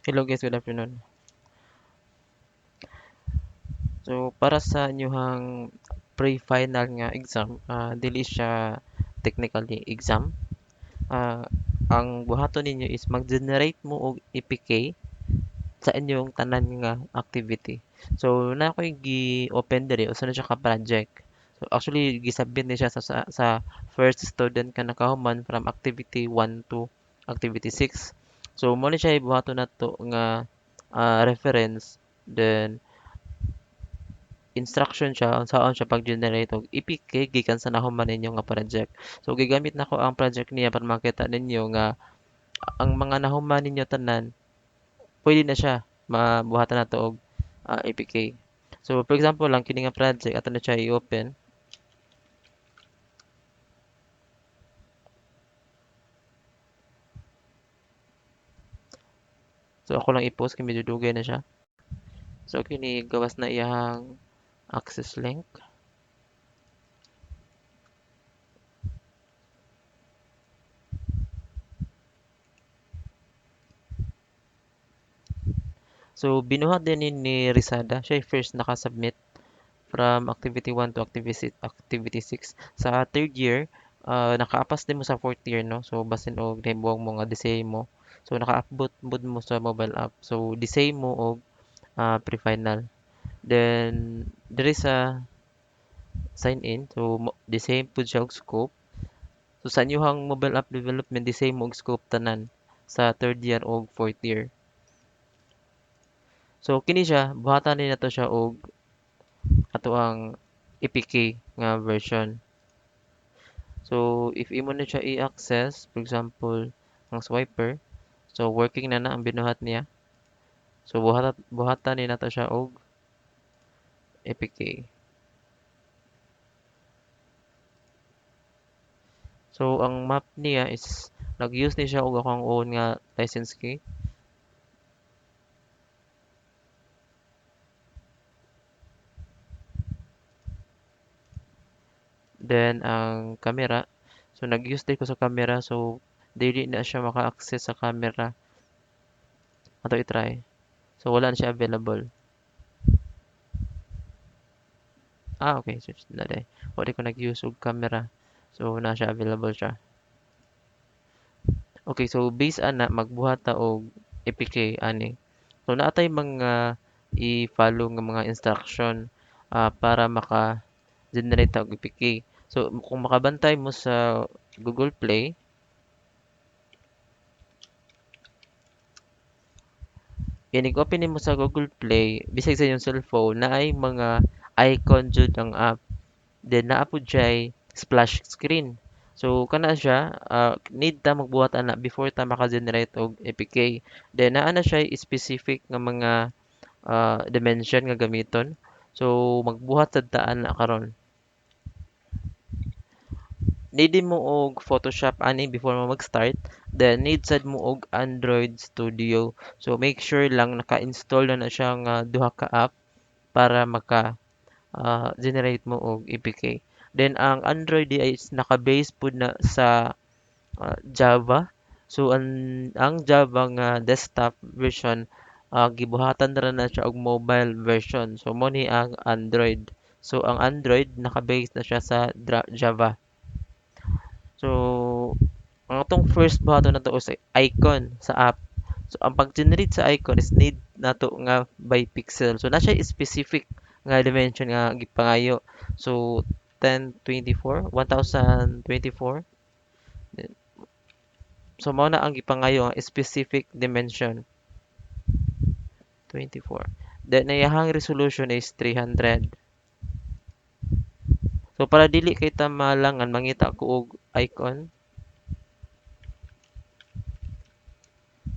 Hello guys, good afternoon. So para sa inyong pre-final nga exam, dili siya technically exam. Ah, ang buhaton ninyo is mag-generate mo og APK sa inyong tanan nga activity. So na ko'y gi-open diri usa na siya ka project. So actually gisubmit ni siya sa first student ka nakahuman from activity 1 to activity 6. So mo ni siya ibuhaton nato nga reference, then instruction siya unsaon siya pag-generate og APK gikan sa nahuman ninyo nga project. So gigamit nako ang project niya para makita ninyo nga ang mga nahuman ninyo tanan pwede na siya mabuhatan nato og APK. So for example lang kini nga project ato na siya i-open. So ako lang i-post kay medyo dugay na siya. So kini gawas na iyang access link. So binuhat din ni Rizada, siya yung first nakasubmit from activity 1 to activity 6. Sa third year, nakaapas din mo sa fourth year, no? So, basin og nahimuwang mo nga disay mo. So, nakaabot mo sa mobile app. So, disay mo og pre-final. Then, there is a sign in. So, the same po siya og scope. So, sa inyong mobile app development, the same og scope tanan sa third year og fourth year. So, kini siya, buhatan ni nato siya og ato ang APK nga version. So, if imo na siya i-access, for example, ang swiper, so working na ang binuhat niya. So, buhatan ni nato siya og APK. So, ang map niya is nag-use ni siya og akong own nga license key. Then, ang camera. So, nag-use din ko sa camera. So, dili na siya maka-access sa camera. Ato i-try. So, wala na siya available. Okay. Search na day. Wala ko nag-use og camera. So, na siya available siya. Okay, so based ana magbuhat ta og APK ani. So naatay mga i-follow nga mga instruction para maka-generate ta og APK. So kung makabantay mo sa Google Play, kinig open nimo sa Google Play, bisag sa inyong cellphone naay mga icon jud ang app. Then naa pud siya'y splash screen. So kana siya, need ta magbuhat ana before ta maka-generate og APK. Then naa na siya specific nga mga dimension nga gamiton. So magbuhat sad ta ana karon. Need mo og Photoshop ani before mo mag-start. Then need sad mo og Android Studio. So make sure lang naka-install na siya nga duha ka app para generate mo og APK. Then ang Android di is naka-base pud na sa Java. So ang Java nga desktop version gibuhatan ra na siya og mobile version. So mo ni ang Android. So ang Android naka-base na siya sa Java. So ang atong first buhaton nato is icon sa app. So ang pag-generate sa icon is need nato nga by pixel. So na siya specific nga dimension nga gipangayo. So 1024, 1024. So mao na ang gipangayo ang specific dimension 24. Then iyahang resolution is 300. So para dili kay ta malangan mangita ko og icon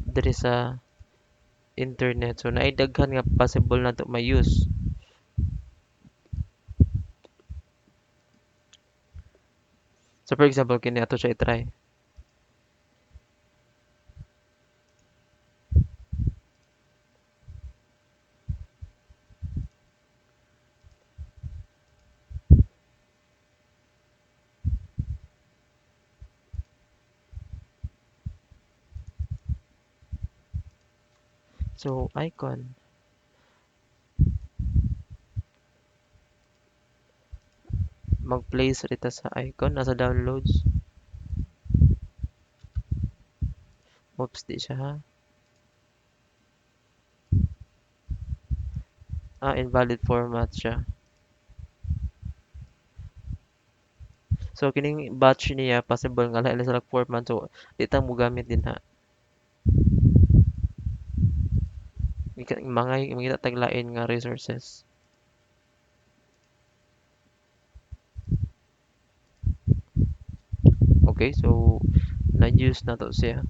diri sa internet. So naay daghan nga possible nato ma-use. So for example kini ato siya i-try. So icon, mag-place rita sa icon nasa downloads. Oops, di siya ha. Invalid format siya. So kining batch niya possible nga lain sa format, so di ta mo gamit din ha. Mga taglain nga resources. Okay, so na-use na to siya.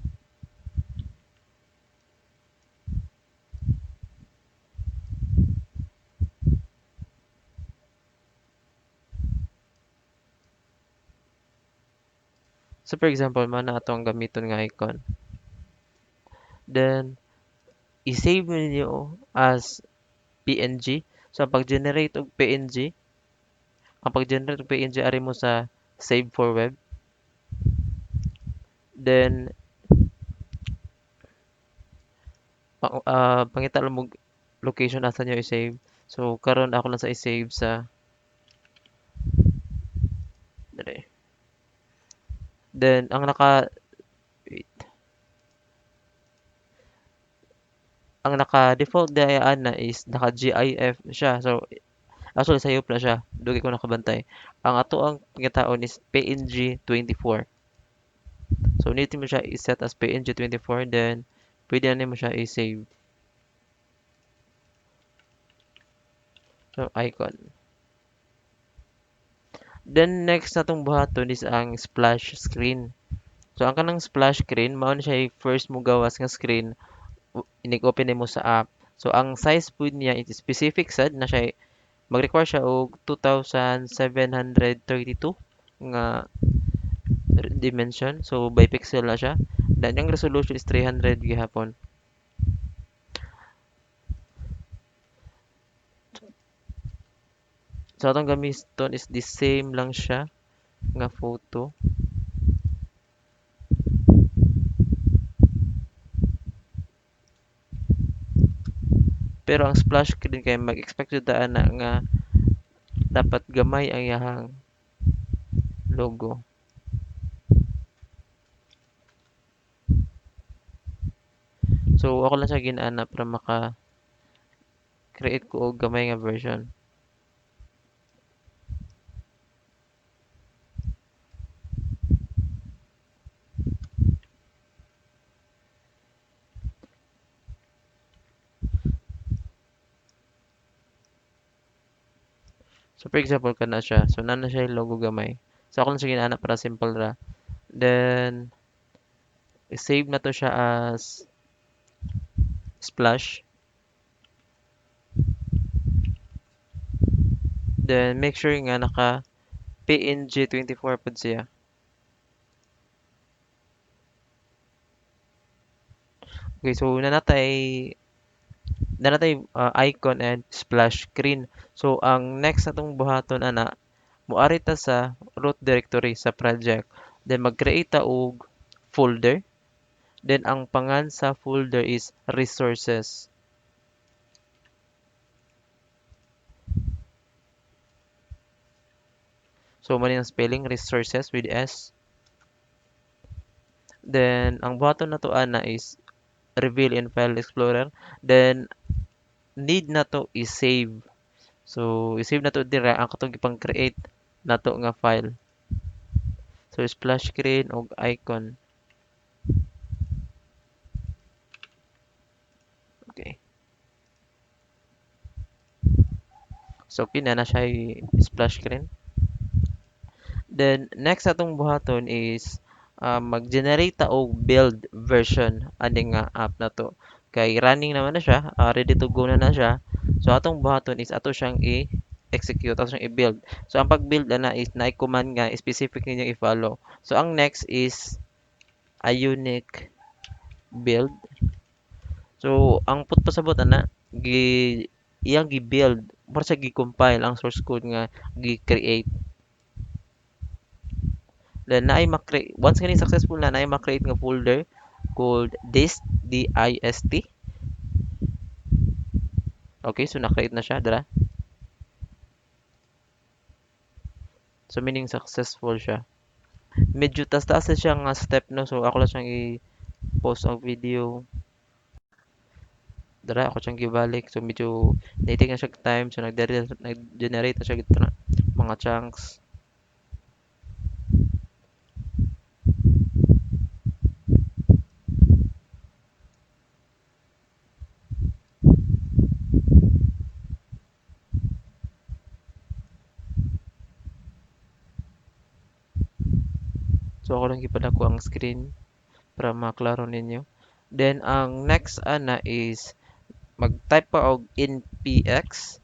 So for example, man na ato ang gamiton nga icon. Then i-save niyo as PNG. So ang pag-generate og PNG, ang pag-generate og PNG ari mo sa save for web. Then pangita lang mo location asa niyo i-save. So karon ako lang sa i-save sa dali. Then wait, ang naka-default diyan na is naka GIF siya. So actually sayop na siya. Dugay ko nakabantay. Ang ato ang pangitaon is PNG 24. So need mo siya i-set as PNG 24, then pwede na mo siya i-save. So icon. Then next natong buhaton is ang splash screen. So ang kanang splash screen mao na siya first mo gawas nga screen inig-open nimo sa app. So ang size pud niya is specific sad na siya mag-require siya og 2732 nga dimension. So by pixel na siya. Then yung resolution is 300 gihapon. So atong gamiton is the same lang siya nga photo. Pero ang splash screen kay mag-expect jud ta na nga dapat gamay ang iyahang logo. So ako lang siya ginaana para maka-create ko og gamay nga version. So for example kana siya. So nana siya yung logo gamay. So ako lang siya ginaana para simple ra. Then save na to siya as splash. Then make sure nga naka PNG 24 pud siya. Okay, so icon and splash screen. So ang next natong buhaton ana moari ta sa root directory sa project. Then mag-create ta og folder. Then ang pangan sa folder is resources. So man yung spelling resources with S. Then ang button na to ana is reveal in file explorer. Then need na to i-save. So i-save na to dira ang katong gipang create nato nga file. So splash screen og icon. Okay. So kina na siya splash screen. Then next atong buhaton is mag-generate ta og build version ani nga app na to. Kay running naman na siya, ready to go na siya. So atong buhaton is ato siyang i-execute, ato siyang i-build. So ang pag-build na is na command nga specific ninyo i-follow. So ang next is a unique build. So ang put pasabot ana iyang gi-build, para sa gi-compile ang source code nga gi-create. Then once kani successful na naay ma-create nga folder called dist, D-I-S-T. Okay, so na-create na siya, dara. So meaning successful siya. Medyo taas-taas na siya nga step no. So ako lang siyang i-post ang video. Dara ako siyang gibalik. So medyo nating na siya time. So nag-generate na siya gito na mga chunks. So ako lang gipadako ang screen para maklaro ninyo. Then ang next ana is mag-type pa og npx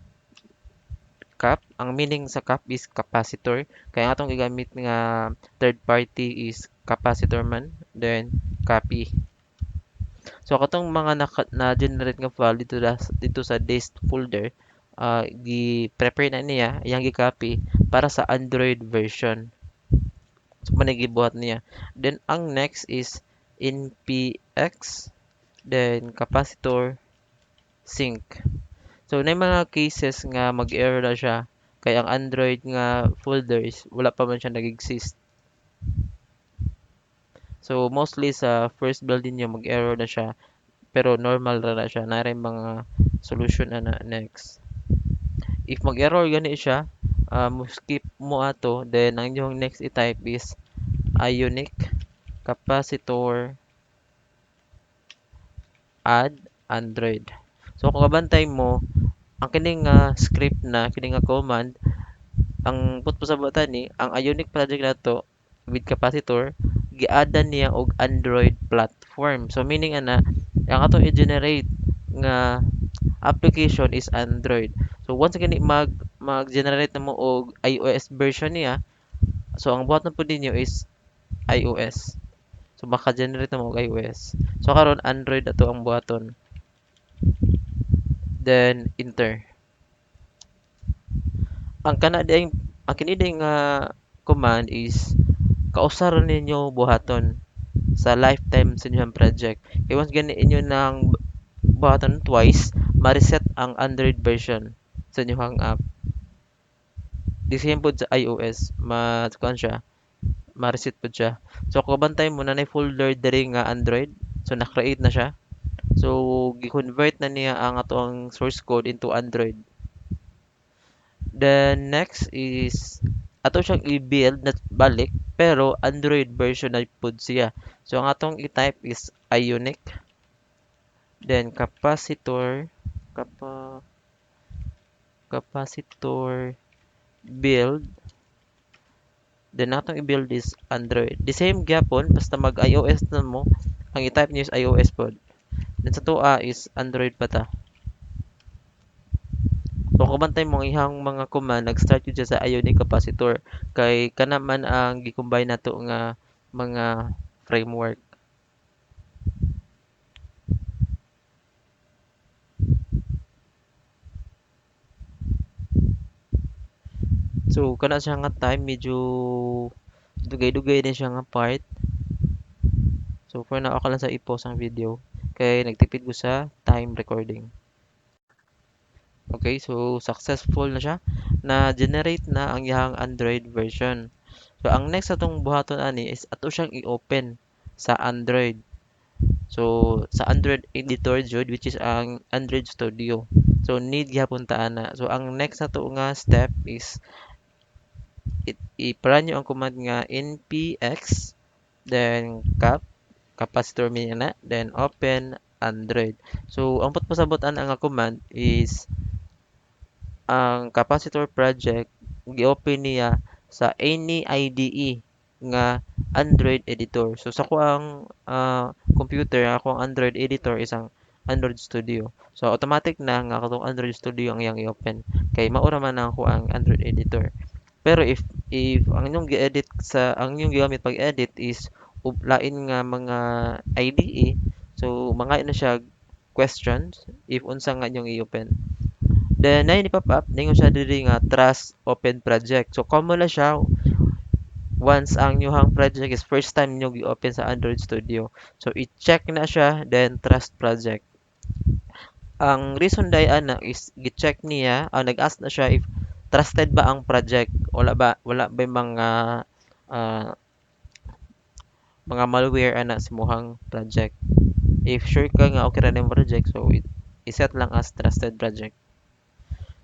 cap. Ang meaning sa cap is capacitor. Kaya atong gigamit nga third party is capacitor man. Then copy. So katong mga na-generate nga file dito sa dist folder, gi-prepare na niya, iyang gi-copy para sa Android version. So manigibuhat niya. Then ang next is npx then capacitor sync. So na mga cases nga mag-error na siya kay ang Android nga folders wala pa man siya nag-exist. So mostly sa first build niyo mag-error na siya pero normal ra na siya. Na rin mga solution na next. If mag-error gani siya, skip mo ato then ang inyong next i-type is ionic capacitor add Android. So kung kabantay mo, ang kining nga script na kining nga command, ang putpusabatan ni ang Ionic project nato with capacitor giadan niya og Android platform. So meaning ana ang ato i-generate nga application is Android. So once gani mag-generate na mo og iOS version niya, so ang buhat na pud ninyo is iOS. So maka-generate na mo og iOS. So karon Android ato ang buhaton. Then enter. Ang ang kini nga command is kausaran ninyo buhaton sa lifetime sa inyong project. Kaya once gani inyo nang buhaton twice, ma-reset ang Android version sa inyong app. The same po sa iOS, kuan siya, ma-reset po siya. So kung bantay mo na folder diri nga Android, so na-create na siya. So gi-convert na niya ang atong source code into Android. Then next is ato siyang i-build na balik pero Android version na pud siya. So ang atong i-type is ionic then capacitor build then atong i-build is Android. The same gyapon basta mag iOS na mo, ang i-type niyo is iOS pod. Then sa tuwa is Android pa ta. So kung bantay mo ang ihang mga command, nag-start yun siya sa ionic capacitor. Kay kana man ang gi-combine nato nga mga framework. So kana siya nga time medyo dugay-dugay din siya nga part. So for now ako lang sa i-pause ang video kay nagtipid ko sa time recording. Okay, so successful na siya. Na-generate na ang iyang Android version. So ang next atong buhaton ani is ato siyang i-open sa Android. So sa Android editor jud which is ang Android Studio. So need gyapon ta ana. So ang next nato nga step is i-run nyo ang command nga npx then capacitor meaning na then open Android. So ang putpasabotan ang command is ang capacitor project gi-open niya sa any IDE nga Android editor. So sa ko ang computer, ako ang Android editor isang Android Studio. So automatic na nga katong Android Studio ang iyang i-open. Kay maura man na ako ang Android editor. Pero if ang inyong gi-edit ang inyong gigamit pag-edit is lain nga mga IDE, so mga na siya questions if unsa nga inyong i-open. Then na ni pop up ningon siya diri nga trust open project. So common na siya once ang inyong project is first time niyo gi-open sa Android Studio. So i-check na siya then trust project. Ang reason day ana is gi-check niya, nag-ask na siya if trusted ba ang project. Wala ba yung ah, mga malware ana sa muhang project. If sure ka nga okay ra na yung project, so iset lang as trusted project.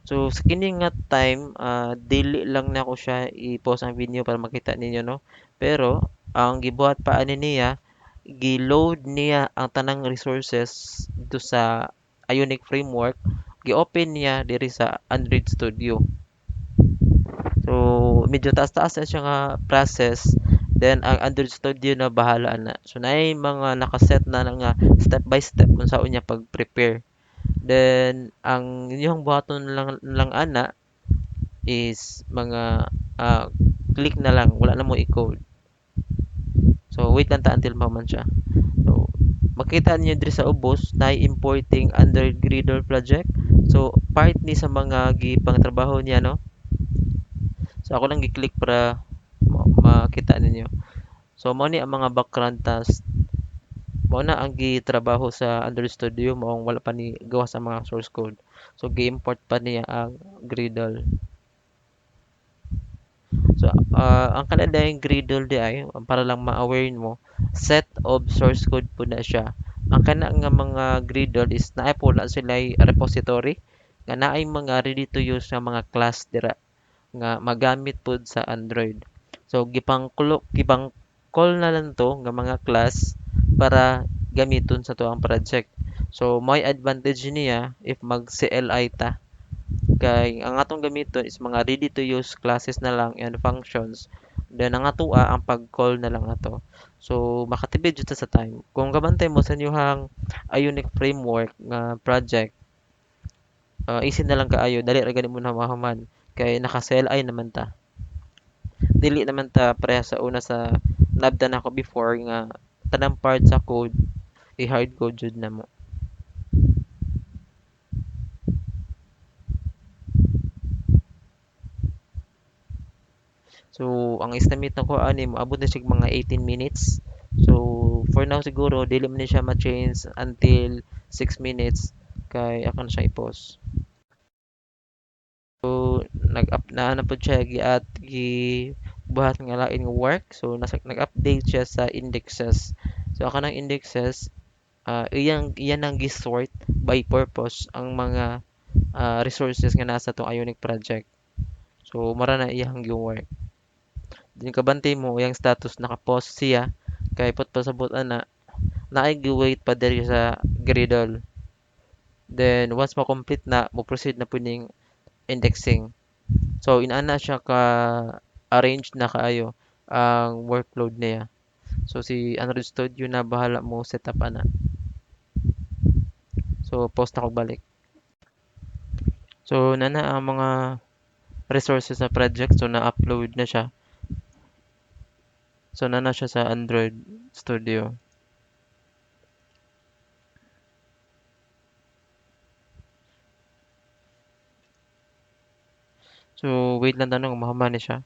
So sa kini nga time, dili lang na ko siya i-post ang video para makita ninyo, no. Pero ang gibuhat pa ani niya, gi-load niya ang tanang resources dito sa Ionic framework, gi-open niya diri sa Android Studio. So medyo taas-taas na siya nga process. Then ang Android Studio na bahala na. So naay mga nakaset na nga step by step kung saan niya pag-prepare. Then ang inyong buhaton lang ana is mga click na lang, wala na mo i-code. So wait lang ta until mahuman siya. So makita niyo diri sa ubos na importing under Gradle project. So part ni sa mga gipang trabaho niya, no. So ako lang gi-click para makita ninyo. So mao ni ang mga background task. Mao na ang gitrabaho sa Android Studio maong wala pa ni gawa sa mga source code. So gi-import pa niya ang Gradle. So, ang kanadayang Gradle di ay, para lang ma-aware mo, set of source code po na siya. Ang kana nga mga Gradle is naay po na sila repository nga naay mga ready to use nga mga class dira nga magamit pod sa Android. So gipang call na lang to nga mga class para gamiton sa tuang project. So may advantage niya if mag CLI ta. Kay ang atong gamiton is mga ready to use classes na lang and functions. Then ang atoa ang pag-call na lang ato. So makatipid jud ta sa time. Kung kabantay mo sa inyong Ionic framework nga project, easy na lang kaayo, dali ra gani mo na mahuman kay naka-CLI naman ta. Dili naman ta pareha sa una sa nabdan ako before nga tanang part sa code i-hard code jud na mo. So, ang estimate nako ani moabot na sig mga 18 minutes. So, for now siguro dili man ni siya ma-change until 6 minutes kay ako na siya i-pause. So, nag-up na na pud siya at gibuhat nga lain nga work. So, nag-update siya sa indexes. So, ako ng indexes, iyan ang gi-sort by purpose ang mga resources nga nasa tong Ionic project. So, mara na iyang gi-work. Din kabantay mo yang status naka-pause siya kay put pasabot ana naay gi-wait pa diri sa Gradle. Then once ma-complete na, mo proceed na puning indexing. So inana siya ka arrange na kaayo ang workload niya. So si Android Studio na bahala mo setup ana. So post ako balik. So nana ang mga resources sa project so na-upload na siya. So nana siya sa Android Studio. So wait lang tanong mahuman ni siya.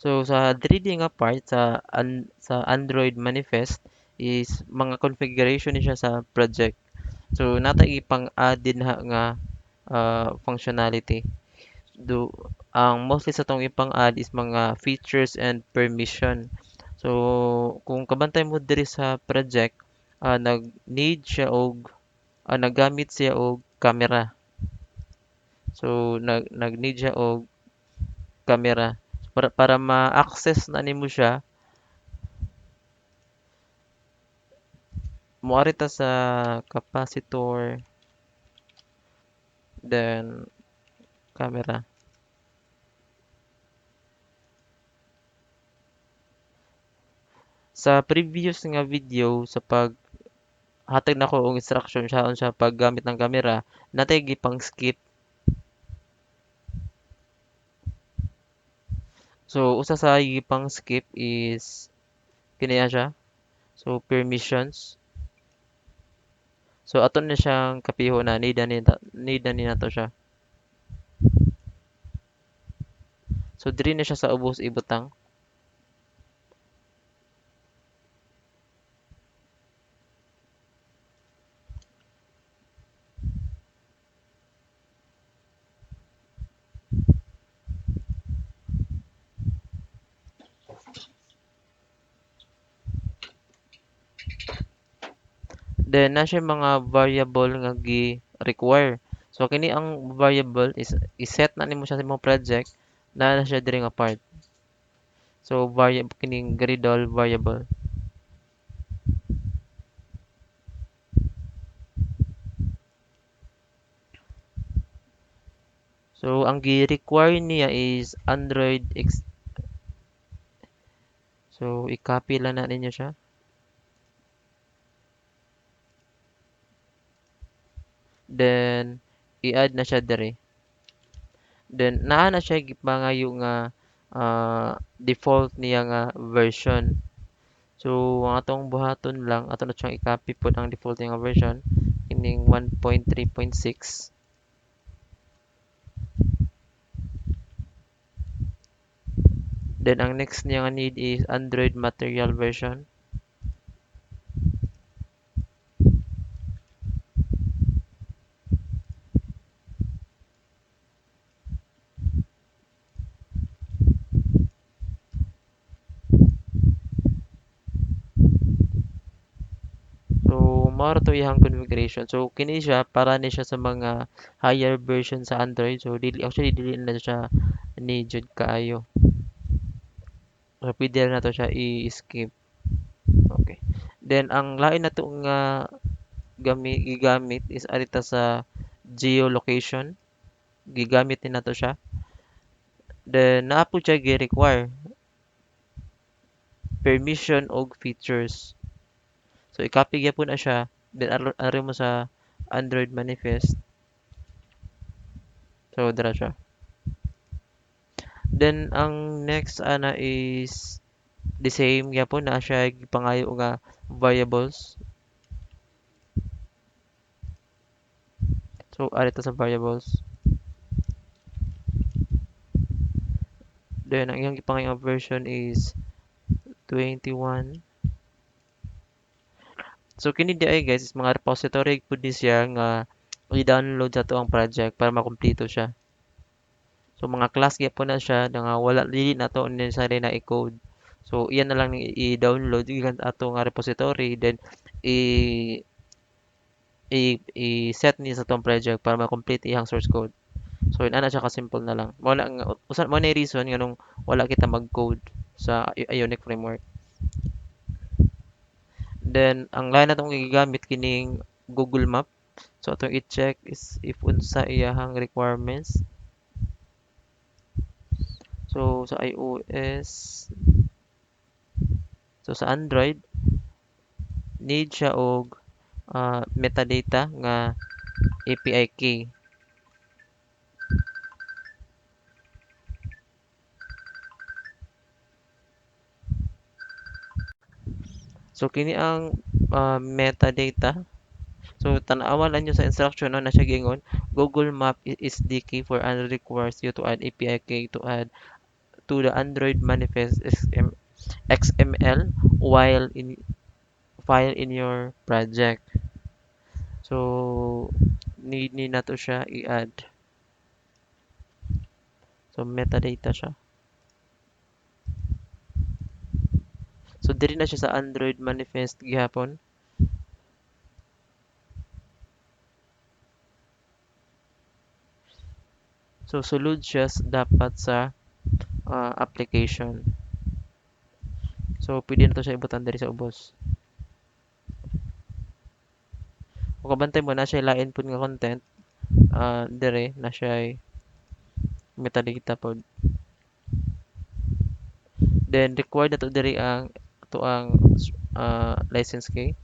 So sa 3D nga part sa Android manifest is mga configuration ni siya sa project. So nata ipang-add din nga functionality. Do ang mostly sa tong ipang-add is mga features and permission. So kung kabantay mo diri sa project, nag-need siya og naggamit siya og camera. So nag-need siya og camera para ma-access na nimo siya. Moari ta sa capacitor, then camera. Sa previous nga video sa paghatag nako og instruction sa paggamit ng camera, natay gipang skip. So usa sa gipang skip is kiniya siya. So permissions. So ato na siyang kapiho na need na ni nato siya. So diri na siya sa ubos ibutang. Then na siya mga variable nga gi-require. So kini ang variable is iset na nimo siya sa imong project na siya diri nga part. So variable kining gradle variable. So ang gi-require niya is Android X. So i-copy lang na ninyo siya. Then i-add na siya diri. Then naa na siya gipangayo nga default niya nga version. So ang atong buhaton lang ato na siyang i-copy pod ang default niya nga version kining 1.3.6. Then ang next niya nga need is Android Material version. So mao ra to iyang configuration. So kini siya para ni siya sa mga higher version sa Android. So dili na siya ni jud kaayo. So pwede na to siya i-skip. Okay. Then ang lain nato nga gigamit is arita sa geolocation. Gigamit ni nato siya. Then naa po siya gi-require permission og features. So i-copy gyapon na siya. Then ari mo sa Android manifest. So dira siya. Then ang next ana is the same gyapon na siya gipangayo nga variables. So arita sa variables. Then ang iyang gipangayo nga version is 21. So kini di ay guys is mga repository pud ni siya nga i-download sa to ang project para makumpleto siya. So mga class gyapon na siya nga wala dili na to necessary na i-code. So iyan na lang i-download gikan ato nga repository then i i-set ni sa tong project para ma-complete iyang source code. So ina na siya ka simple na lang. Mo na nga usa mo na reason nganong wala kita mag-code sa Ionic framework. Then ang lain natong gigamit kining Google Map. So atong i-check is if unsa iyahang requirements. So sa iOS, so sa Android need siya og metadata nga API key. So kini ang metadata. So tan-awan lang nyo sa instruction no, na siya gingon. Google Map is the key for and requires you to add API key to add to the Android manifest XML while in file in your project. So need na to siya i-add. So metadata siya. So diri na siya sa Android manifest gihapon. So sulod siya dapat sa application. So pwede na to siya ibutan diri sa ubos. Kung kabantay mo na siya lain pud nga content, dire na siya metadata pod. Then required na to diri ang license key.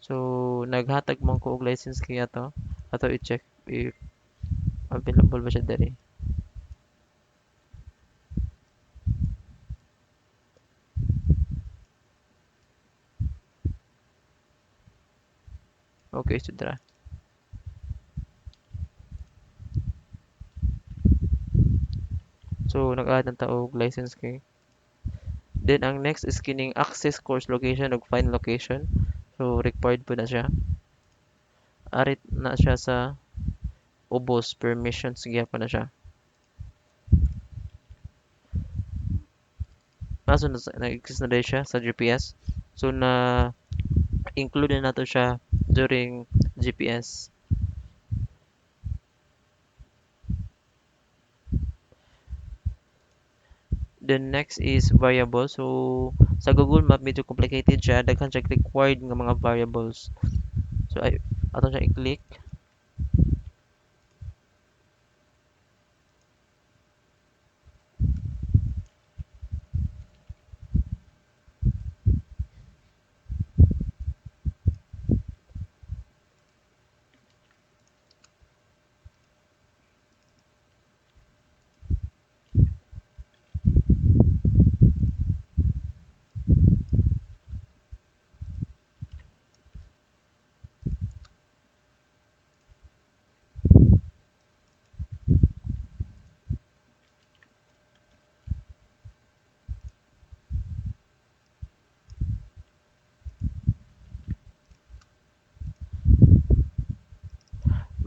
So naghatag man ko og license key ato. Ato i-check if available ba siya diri. Okay, Sudra. So, nag-add ng taog license key. Then, ang next is kining access course location ug find location. So, required po na siya. Arit na siya sa ubos permissions gyapon na siya. Naso nag-exist na din siya sa GPS. So, na include na nato siya during GPS. The next is variable. So, sa Google Map, medyo complicated siya. Daghan siya required nga mga variables. So, ay, ato siya i-click.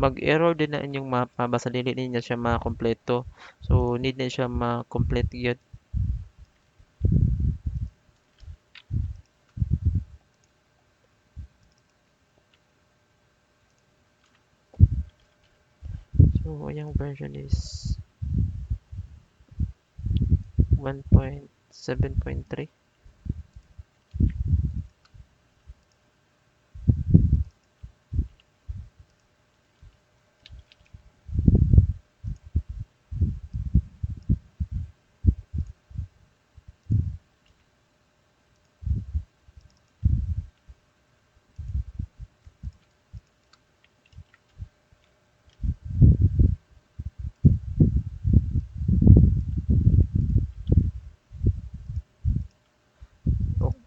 Mag-error din na inyong mapa basta dili niya siya makompleto. So, need na siya ma-complete yun. So, yung version is 1.7.3.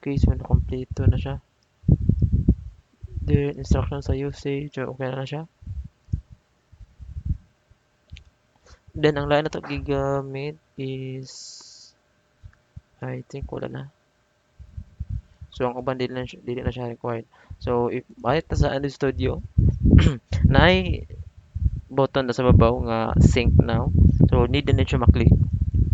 Okay, so na-completo na siya. Then, instruction sa usage, so okay na siya. Then, ang lain na ito gigamit is, I think wala na. So, ang uban dili na siya required. So, if mahit na sa ano studio, na ay button na sa babaw nga sync now. So, need na siya maklik.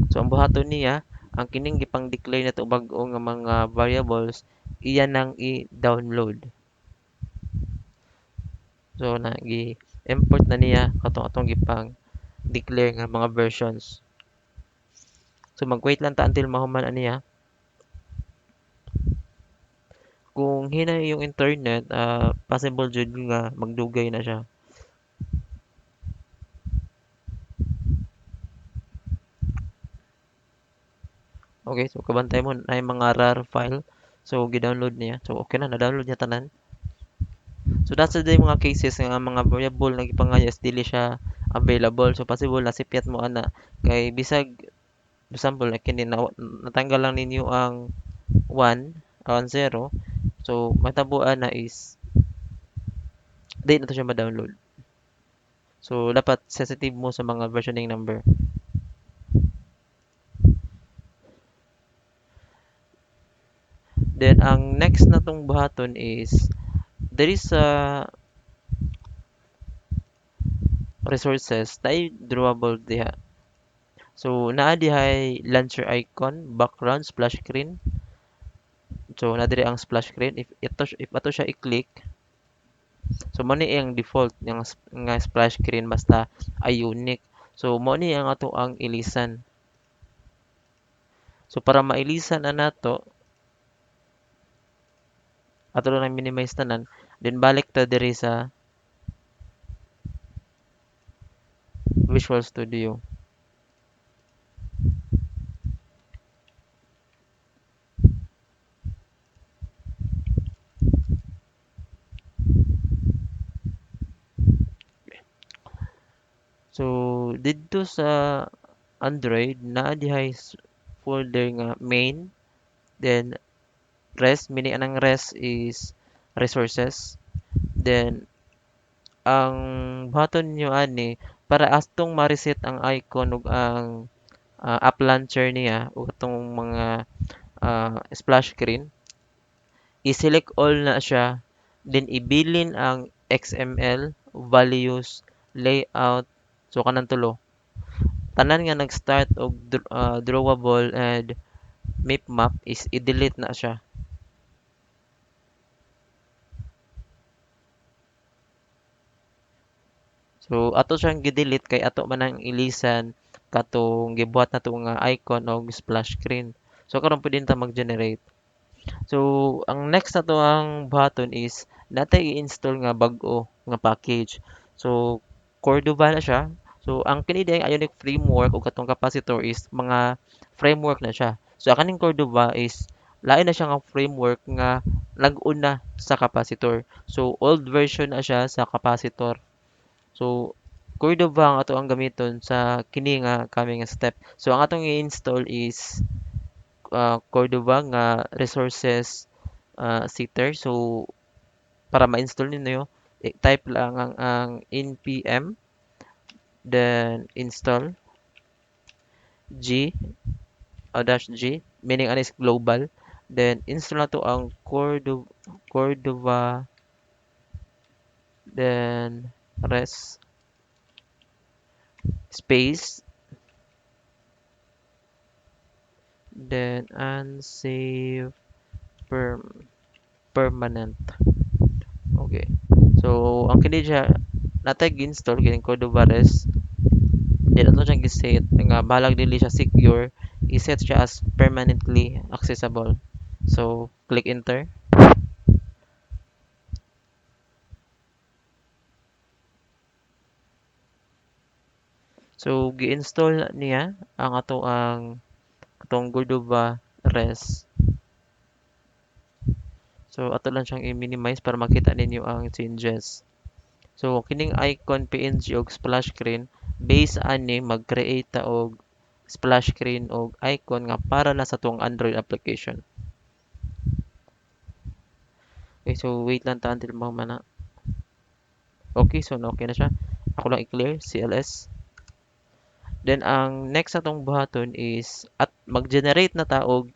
So, ang buhaton niya, ang kining gipang declare na to bag-o nga mga variables, iya nang i-download. So, import na niya katong atong gipang declare nga mga versions. So, mag-wait lang ta until mahuman niya. Kung hinay yung internet, possible jud nga magdugay na siya. Okay, so kabantay mo na yung mga RAR file. So, gi-download niya. So, okay na, na-download niya tanan. So, that's the mga cases nga mga variable na gipangayas dili siya available. So, possible na sipyat mo ana kay bisag example like kini na, natanggal lang ninyo ang 1 ang 0. So, matabuan na is di na to siya ma-download. So, dapat sensitive mo sa mga versioning number. Then, ang next na tong buhaton is there is a resources tay drawable diha. So, naa dihay launcher icon, background, splash screen. So, na dire ang splash screen. If ato siya i-click, so mo ni ang default nga splash screen basta ay unique. So, mo ni ang ato ang ilisan. So, para mailisan na nato, ato lang minimize tanan, then balik ta diri sa Visual Studio. So, didto sa Android, naa dihay folder nga main, then rest, meaning anang rest is resources. Then ang button niyo ani para astong ma-reset ang icon ug ang app launcher niya ug itong mga splash screen, i-select all na siya, then ibilin ang XML, values, layout, so kanang tulo. Tanan nga nag-start og drawable and map map is i-delete na siya. So ato siyang gi-delete kay ato man ang ilisan katong gibuhat nato nga icon og splash screen. So karon pwede ta mag-generate. So ang next nato ang button is natay i-install nga bag-o nga package. So Cordova na siya. So ang kini diyang Ionic framework ug katong capacitor is mga framework na siya. So ang kaning Cordova is lain na siya nga framework nga nag-una sa capacitor. So old version na siya sa capacitor. So, Cordova ang ato ang gamiton sa kini nga kami nga step. So, ang atong i-install is Cordova nga resources setter. So, para ma-install ninyo, type lang ang npm then install g dash g meaning ano is global. Then install na to ang Cordova then res space then unsafe permanent. Okay. So, ang kini siya natay gi-install kining Cordova REST. Then ato siyang gi-set nga balag dili siya secure, i-set siya as permanently accessible. So, click enter. So, gi-install niya ang atong Cordova REST. So, ato lang siyang i-minimize para makita ninyo ang changes. So, kining icon PNG og splash screen, base ani mag-create ta og splash screen og icon nga para na sa tuwang Android application. Okay, so wait lang ta until mamana. Okay, so na okay na siya. Ako lang i-clear CLS. Then ang next atong buhaton is at mag-generate na ta og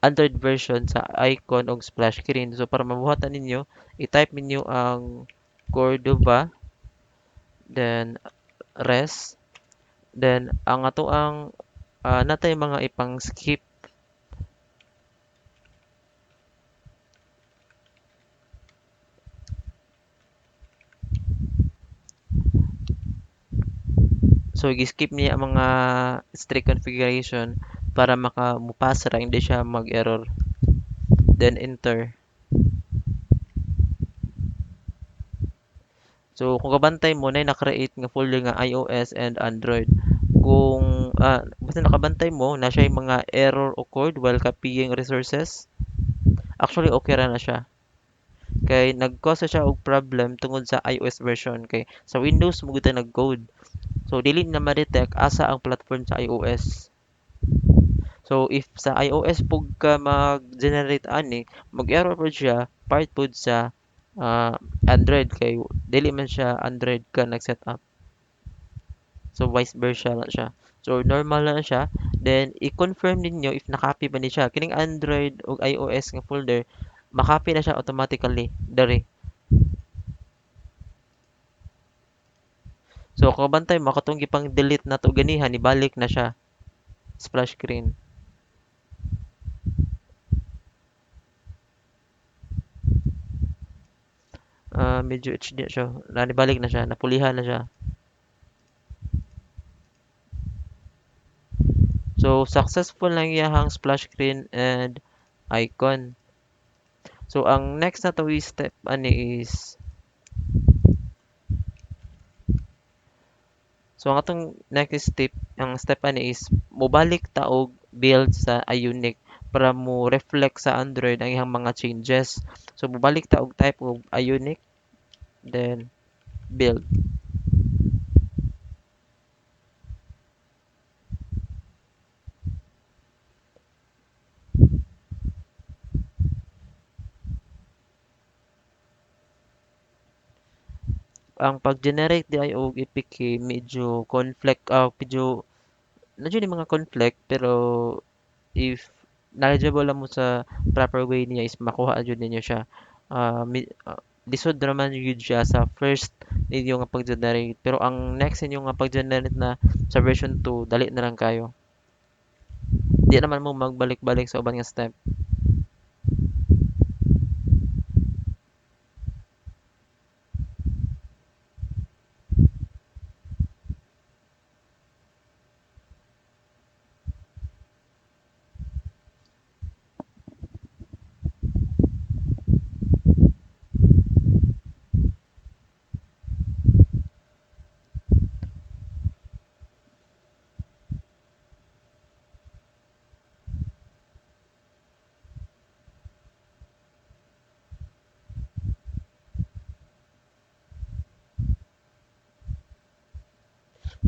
Android version sa icon og splash screen. So para mabuhatan ninyo, i-type ninyo ang Cordova then res then ang ato ang natay mga ipang skip. So i-skip niya ang mga strict configuration para makamupasa ra hindi siya mag-error. Then enter. So kung kabantay mo na na-create nga folder nga iOS and Android. Kung basta nakabantay mo na siya yung mga error occurred while copying resources, actually okay ra na siya. Kay nag-cause siya og problem tungod sa iOS version kay sa Windows mo gud nag-code. So dili na ma-detect asa ang platform sa iOS. So if sa iOS pug ka mag-generate ani, mag-error pud siya part pud sa Android kay dili man siya Android ka nag-set up. So vice versa na siya. So normal na siya. Then i-confirm ninyo if na-copy ba ni siya. Kining Android ug iOS nga folder, makopy na siya automatically dere. So kung bantay mo katong gipang delete na to ganihan ibalik na siya splash screen. Medyo HD siya. Nibalik na siya, napulihan na siya. So successful lang iyahang splash screen and icon. So ang next na to step ani is so ang atong next step, ang step ani is mobalik ta og build sa Ionic para mo reflect sa Android ang iyang mga changes. So mobalik ta og type og Ionic then build. ang pag-generate di ay og APK medyo conflict medyo nandiyo ni mga conflict pero if knowledgeable lang mo sa proper way niya is makuha jud ninyo siya. Lisod naman yun siya sa first ninyo nga pag-generate pero ang next ninyo nga pag-generate na sa version 2 dali na lang kayo. Di naman mo magbalik-balik sa uban nga step.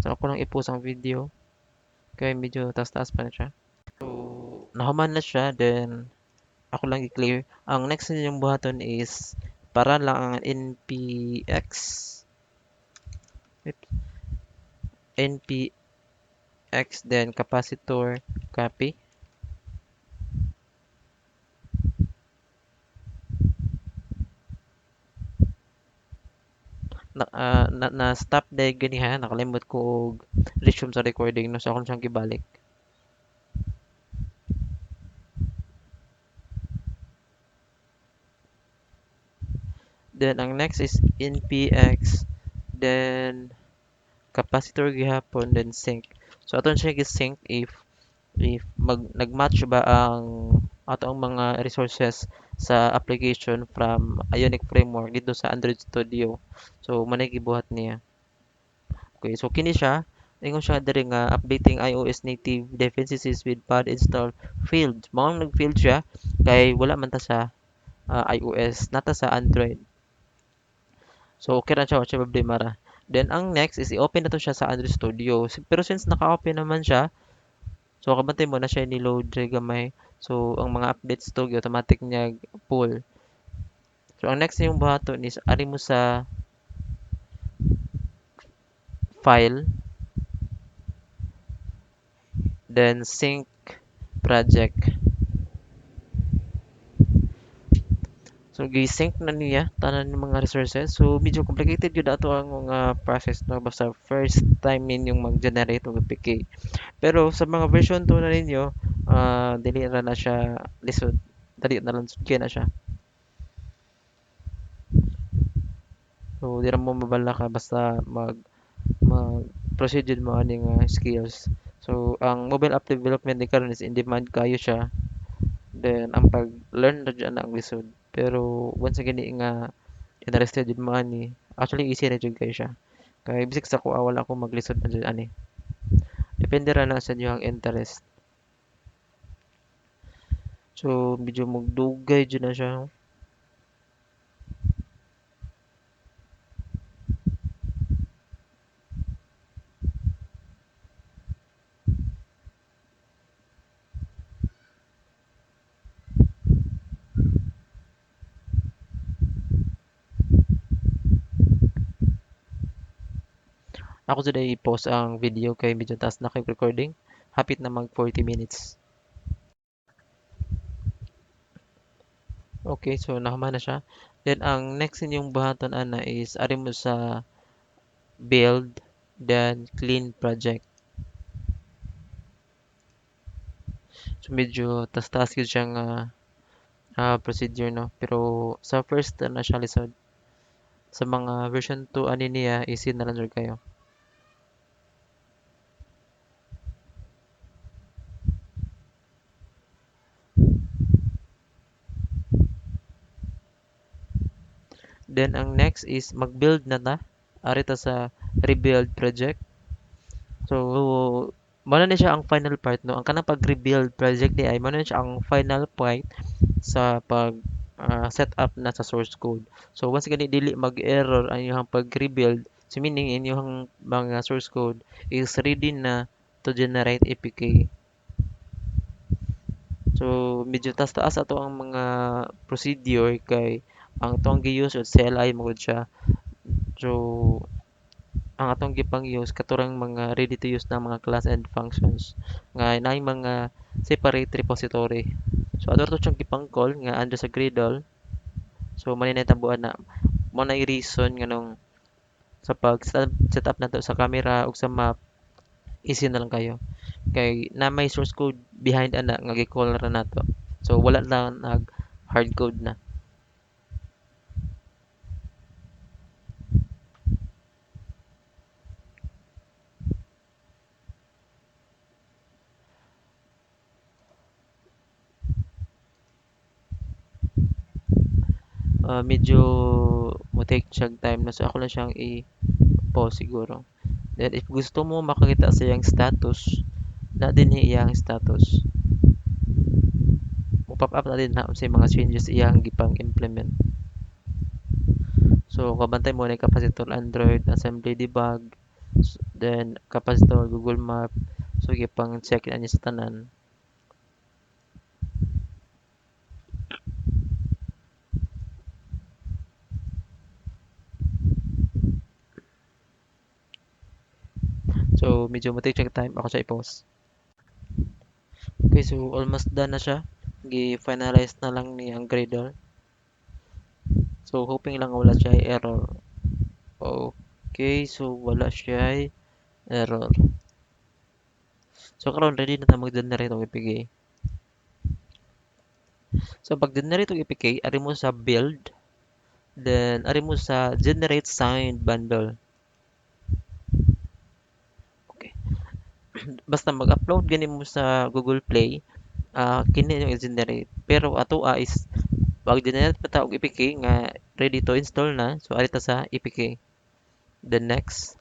So ako lang i-post ang video kay medyo taas-taas pa na siya. So nahuman na siya then ako lang i-clear. Ang next ninyong buhaton is para lang ang NPX. Wait, NPX then capacitor copy. Na stop dahil ganiha nakalimot ko og resume sa recording no so akong siyang gibalik. Then ang next is NPX then capacitor gihapon then sync. So aton siya gi-sync if nag-match ba ang atong mga resources sa application from Ionic Framework dito sa Android Studio. So manay gibuhat niya. Okay, so kini siya ingon siya diri nga updating iOS native dependencies with pod install field. Mao nag-field siya kay wala man ta sa iOS, nata sa Android. So okay ra siya, wa siya problema ra. Then ang next is i-open na to siya sa Android Studio. Pero since naka-open naman siya, so kabantay mo na siya ni load diri gamay. So ang mga updates to automatic niya pull. So ang next yung buhaton is ari mo sa file then sync project. So gi-sync na niya tanan ng mga resources. So medyo complicated gyud ato ang mga process no basta first time ninyong mag-generate og APK. Pero sa mga version 2 na ninyo, dili ra na siya lisod. Dali na lang kaya na siya. So di ra mo mabala ka basta mag-proceed jud mo ani nga skills. So ang mobile app development ni karon is in demand kayo siya. Then ang pag-learn na dyan na ang lisod. Pero once again nga interested jud mo ani, actually easy na jud kayo siya. Kay bisik sa kuha wala akong maglisod na jud ani. Depende ra na sa inyo ang interest. So medyo magdugay jud na siya. Ako today i-post ang video kay medyo taas na kay recording. Hapit na mag 40 minutes. Okay, so nahuman na siya. Then ang next ninyong buhaton ana is ari mo sa build then clean project. So medyo tas-taas gyud siya nga procedure no. Pero sa first na siya lisod. Sa mga version 2 ani niya easy na lang jud kayo. Then ang next is mag-build na ta. Ari ta sa rebuild project. So mao na siya ang final part no. Ang kanang pag-rebuild project di ay mao na siya ang final point sa pag set up na sa source code. So once gani dili mag-error ang inyong pag-rebuild, so meaning inyong mga source code is ready na to generate APK. So medyo taas-taas ato ang mga procedure kay ang tong gi-use CLI mo siya. So ang atong gipang use katurang mga ready to use na mga class and functions nga naay mga separate repository. So adto to siyang gipang call nga andro sa Gradle. So maninatambuan na mo na reason nganong sa pag set up nato sa camera ug sa map easy na lang kayo. Kay na may source code behind ana nga gi-call ra nato. So wala lang nag hard code na. Medyo mo take siyang time na so ako lang siyang i-pause siguro. Then if gusto mo makakita sa iyang status, na din iyang status. Mo-pop up na din na sa mga changes iyang gipang implement. So kabantay mo na capacitor Android, assembly debug, then capacitor Google Map. So gipang check na niya sa tanan. So medyo mo take siyang time ako siya i-pause. Okay, so almost done na siya. Gi-finalize na lang ni ang Gradle. So hoping lang wala siya error. Okay, so wala siya error. So karon ready na ta mag-generate og APK. So pag generate og APK, ari mo sa build, then ari mo sa generate signed bundle. Okay. Basta mag-upload gani mo sa Google Play, kini yung i-generate. Pero ato is pag generate pa ta og APK nga ready to install na, so ari ta sa APK. Then next.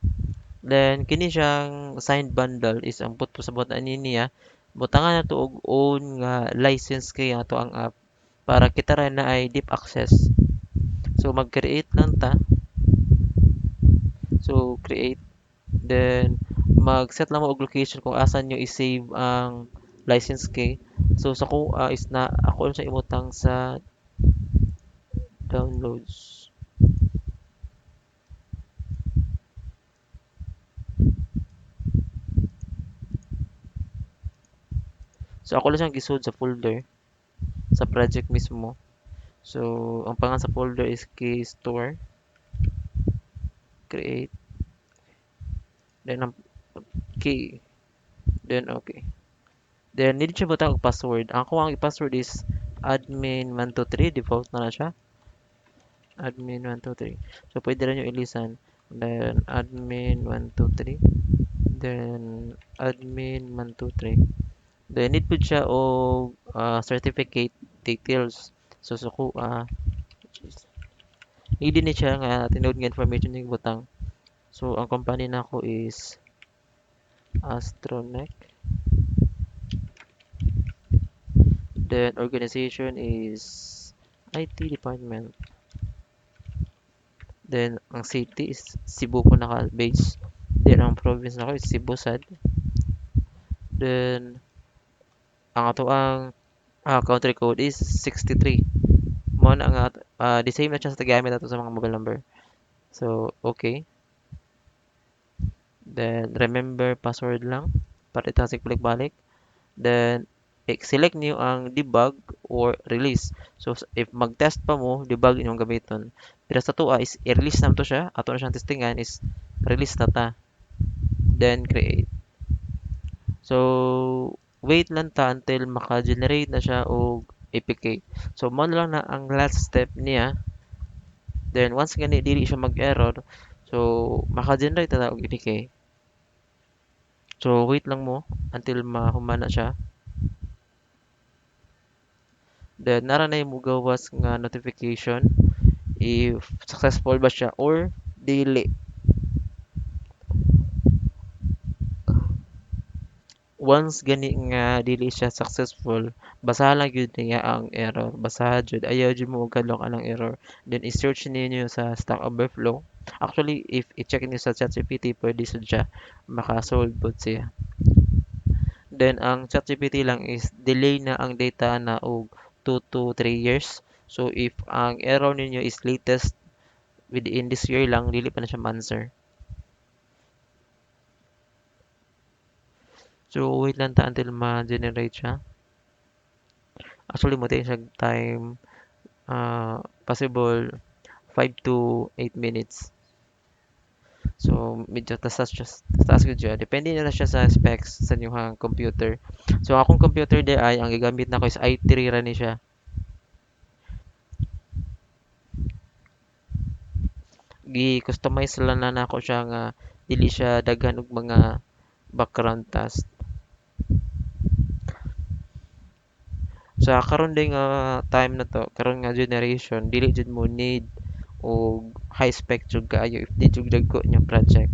Then kini siyang signed bundle is ang put sa buhat ani niya. Butangan na to og own nga license kay ato ang app para kita ra na ay deep access. So mag-create lang ta. So create, then mag-set lang mo og location kung asan nyo i-save ang license key. So sa ko is na ako lang siya imutang sa downloads. So ako lang siyang gisud sa folder sa project mismo. So ang pangalan sa folder is key store, create, then ang key, then okay. Then need siya butang og password. Ako ang password is admin123, default na siya. Admin123. So pwede rin yung ilisan. Then admin123. Then admin123. Then need po siya og certificate details. So suko need din siya nga tinuod nga information yung butang. So ang company nako is Astroneck. Then organization is IT department. Then ang city is Cebu ko naka-base. Then ang province nako is Cebu sad. Then ang ato ang country code is 63. Mo na nga the same na siya sa tagamit ato sa mga mobile number. So okay. Then remember password lang para itasik balik-balik. Then select niyo ang debug or release. So if mag-test pa mo, debug inyong gamiton. Pero sa tuwa is i-release na to siya. Ato na siyang testingan is release na ta. Then create. So wait lang ta until maka-generate na siya og APK. So mo na lang na ang last step niya. Then once gani dili siya mag-error, so maka-generate na og APK. So wait lang mo until mahumana siya. Then nara na yung mugawas nga notification if successful ba siya or dili. Once gani nga dili siya successful, basahan lang gyud niya ang error. Basahan jud, ayaw jud mo kadlok anang error. Then i-search ninyo sa Stack Overflow. Actually, if i-check niyo sa ChatGPT, pwede sud siya maka-solve pod siya. Then ang ChatGPT lang is delay na ang data na og 2 to 3 years. So if ang error ninyo is latest within this year lang dili pa na siya ma-answer. So wait lang ta until ma-generate siya. Actually mo siya time possible 5 to 8 minutes. So medyo taas gyud siya. Depende na lang siya sa specs sa inyong computer. So akong computer di ay ang gigamit nako is i3 ra ni siya. Gi-customize lang na nako siya nga dili siya daghan og mga background task. Sa karon day nga time na to, karon nga generation, dili jud mo need og high spec jud kaayo if di jud dagko niyang project.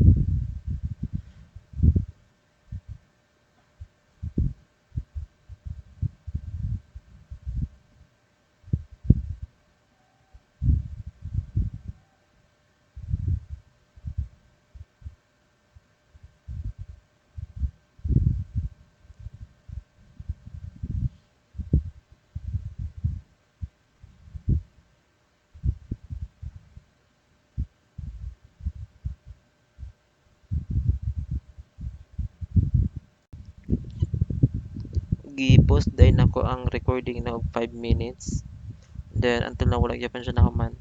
Gi-post day nako ang recording na og 5 minutes. Then until na wala gyapon siya nahuman.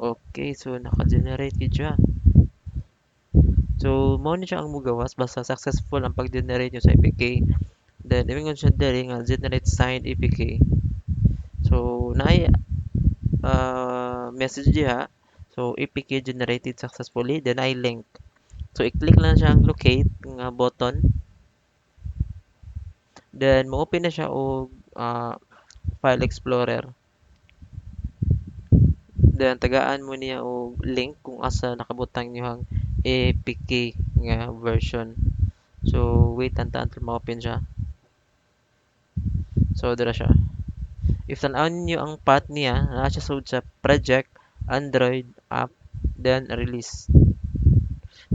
Okay, so naka-generate gyud siya. So mao ni siya ang mogawas basta successful ang pag-generate niyo sa APK. Then ingon siya diri nga generate signed APK. So naay message diha. So APK generated successfully. Then I link. So i-click lang siya ang locate nga button. Then mo-open na siya og file explorer. Then tagaan mo niya og link kung asa nakabutang niyang APK nga version. So wait until ma-open siya. So dira siya. If tan-awon ninyo ang path niya, naa siya sud sa project, Android app, then release.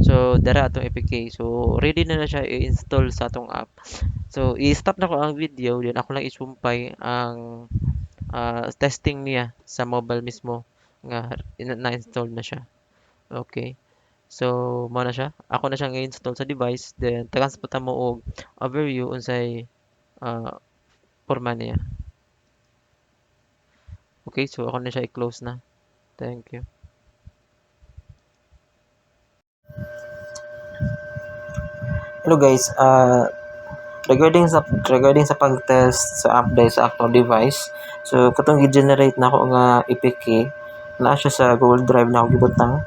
So dara atong APK. So ready na siya i-install sa atong app. So i-stop na ko ang video, then ako lang isumpay ang testing niya sa mobile mismo nga na-install na siya. Okay. So mo na siya. Ako na siyang i-install sa device, then tagan sa mo og overview unsay uh, porma niya. Okay, so ako na siya i-close na. Thank you. Hello guys, regarding sa pag-test sa update sa akong device. So katong gi-generate na ako nga APK naa siya sa Google Drive na ako gibutang.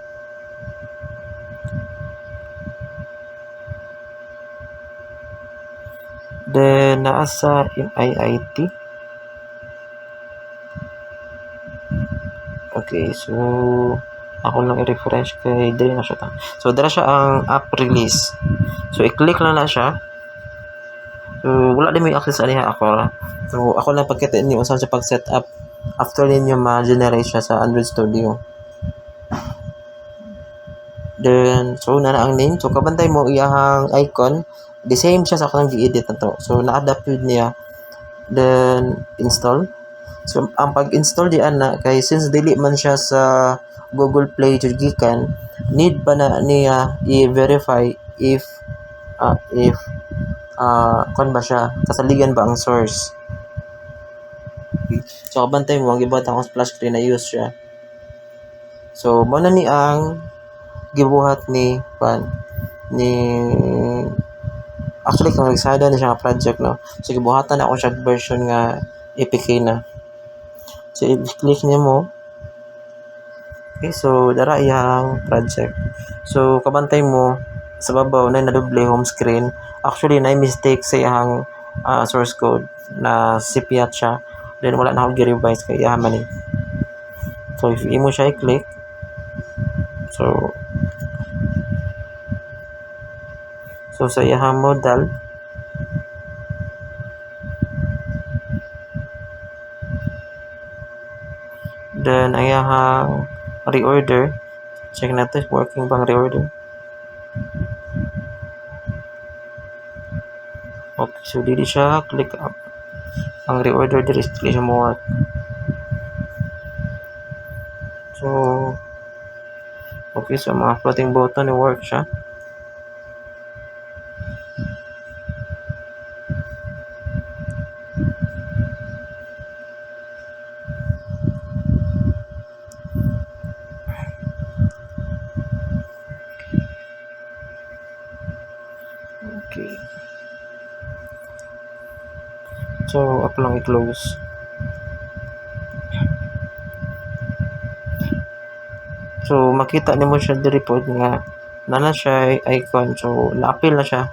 Then naa sa IIT. Okay, so ako lang i-refresh kay dili na siya ta. So dira siya ang app release. So i-click lang na siya. So wala din may access aniha ako ra. So ako lang pagkita ninyo unsa sa pag-setup after ninyo ma-generate siya sa Android Studio. Then so na ang name. So kabantay mo iyahang icon, the same siya sa akong gi-edit na to. So na-adapt yun niya. Then install. So ang pag-install di ana kay since dili man siya sa Google Play jud gikan, need pa na niya i-verify if kon ba siya kasaligan ba ang source. So kabantay mo ang gibuhat akong splash screen na use siya. So mo na ni ang gibuhat ni ni actually kung nagsada na siya nga project no. So gibuhatan ako siya version nga APK na. So i-click niyo mo. Okay, so dara iyang project. So kabantay mo sa babaw na nadoble home screen. Actually na mistake sa iyang source code na CPIAT siya. Then wala na ako gi-revise kay iya man eh. So if imo siya i-click, so sa iyang modal, then ang iyang reorder, check natin working bang reorder. Okay, so dili siya click up. Ang reorder dili siya mo work. So okay, so mga floating button ni work siya. Okay. So ako lang i-close. So makita nimo siya diri pod nga nana siya icon, so na-appeal na siya.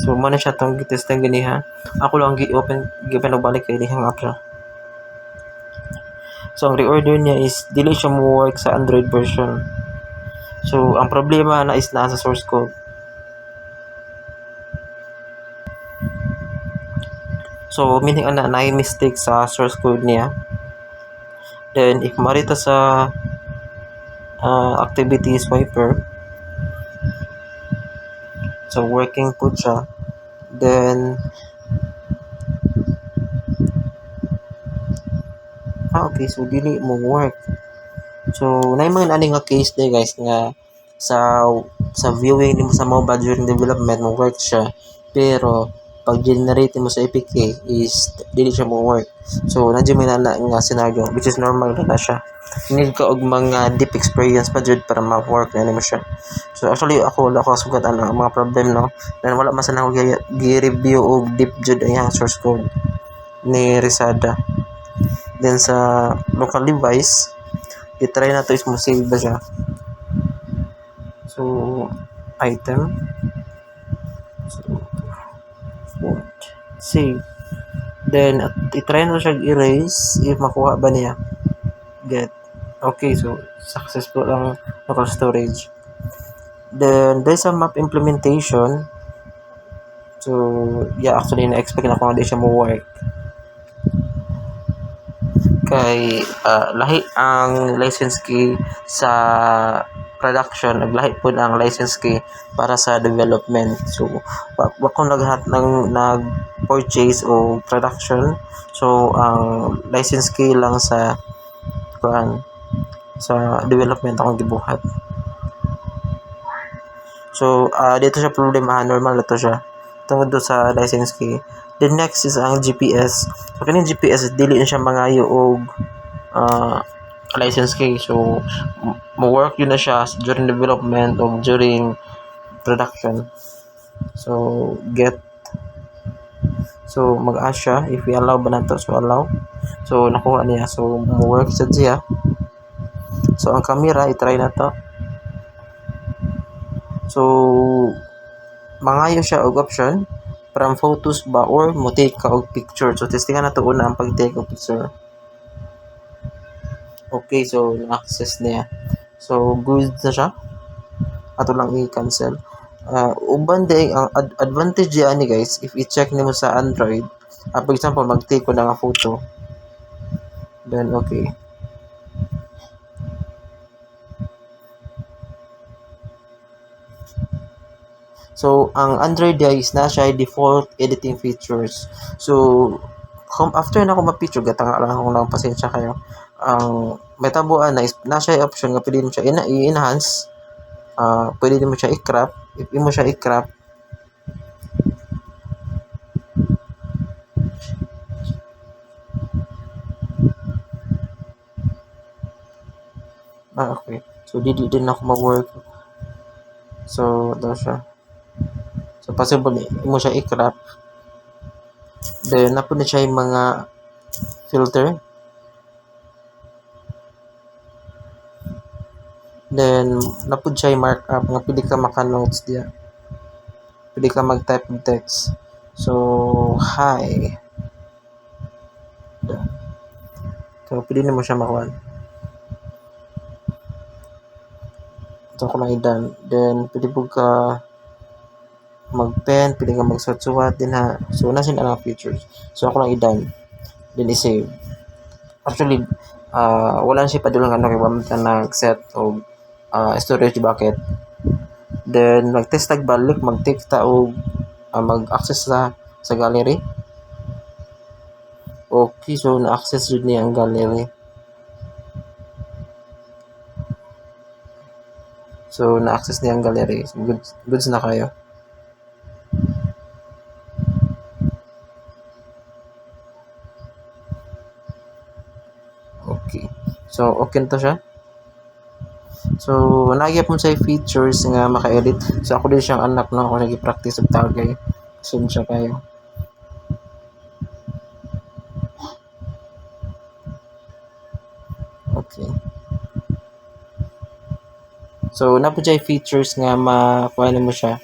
So mo na siya tong gitesting gani ha. Ako lang gi-open balik kay dihang app siya. So ang reorder niya is dili siya mo work sa Android version. So ang problema na is nasa source code. So meaning ana na mistake sa source code niya. Then if marita sa activity swiper, so working po siya, then okay, so dili mo work. So na mga ani nga case day guys nga sa viewing nimo sa mobile during development mo work siya, pero pag generate mo sa APK is dili siya mo work. So nandiyo may nana nga scenario which is normal na siya. Need ka og mga deep experience pa jud para ma-work na nimo siya. So actually ako wala ko sugat ang mga problem no. Dan wala man sa nako gi-review og deep jud ang source code ni Risada. Then sa local device, i-try na to is mo save ba siya. So item. So save. Then i-try na siya erase if makuha ba niya. Get. Okay, so successful ang local storage. Then there's a map implementation. So yeah, actually na-expect na kung hindi siya mo work. Kay lahi ang license key sa production, naglahi po ang license key para sa development. So wa ko nag-purchase o production. So ang license key lang sa development akong gibuhat. So dito siya problema, normal na to siya tungod sa license key. The next is ang GPS. So kaning GPS dili na siya mangayo og license key. So mo work yun na siya during development o during production. So get. So mag-ask siya if i-allow ba nato. So allow. So nakuha niya. So mo work siya. So ang camera i-try na to. So mangayo siya og option from photos ba or mo take ka og picture. So testingan na to una ang pag-take og picture. Okay, so na-access niya. So good na siya. Ato lang i-cancel. Uban din ang advantage diyan ni guys if i-check nimo sa Android. For example, mag-take ko na nga photo. Then okay. So ang Android guys na siya default editing features. So after na ko ma-picture gatanga lang ako ng pasensya kayo. Ang metabuan na siya option nga pwede mo siya i-enhance. Pwede mo siya i-crop. If mo siya i-crop, okay. So dili din ako mag-work. So daw siya. So possible mo siya i-crop. Then napun na siya yung mga filter. Then napud siya markup nga pwede ka maka-notes diya. Pwede ka mag-type ng text. So, hi. So, pwede na mo siya makuha. Ito ko lang i-done. Then, pwede po ka mag-pen, pwede ka magsuwat-suwat din ha. So, nasin na lang features. So, ako lang i-done. Then, i-save. Actually, wala na siya padulang ano kay wala nag-set o storage bucket. Then, mag-test tag balik, mag-take ta o mag-access sa gallery. Okay, so na-access yun niya ang gallery. So, na-access niya ang gallery. So, goods na kayo. Okay. So, okay na to siya. So, nagyap mo sa features nga maka-edit. So, ako din siyang anak, no? Ako nag-practice of tagay. Soon siya kayo. Okay. So, napo siya features nga makuha mo siya.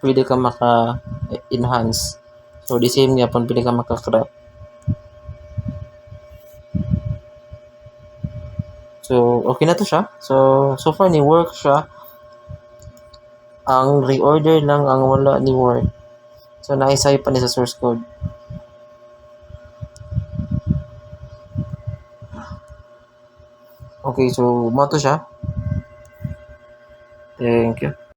Pwede ka maka-enhance. So, the same nga po, pwede ka maka-crop. So, okay na to siya. So far ni work siya. Ang reorder lang ang wala ni work. So, naisay pa ni sa source code. Okay, so mo to siya. Thank you.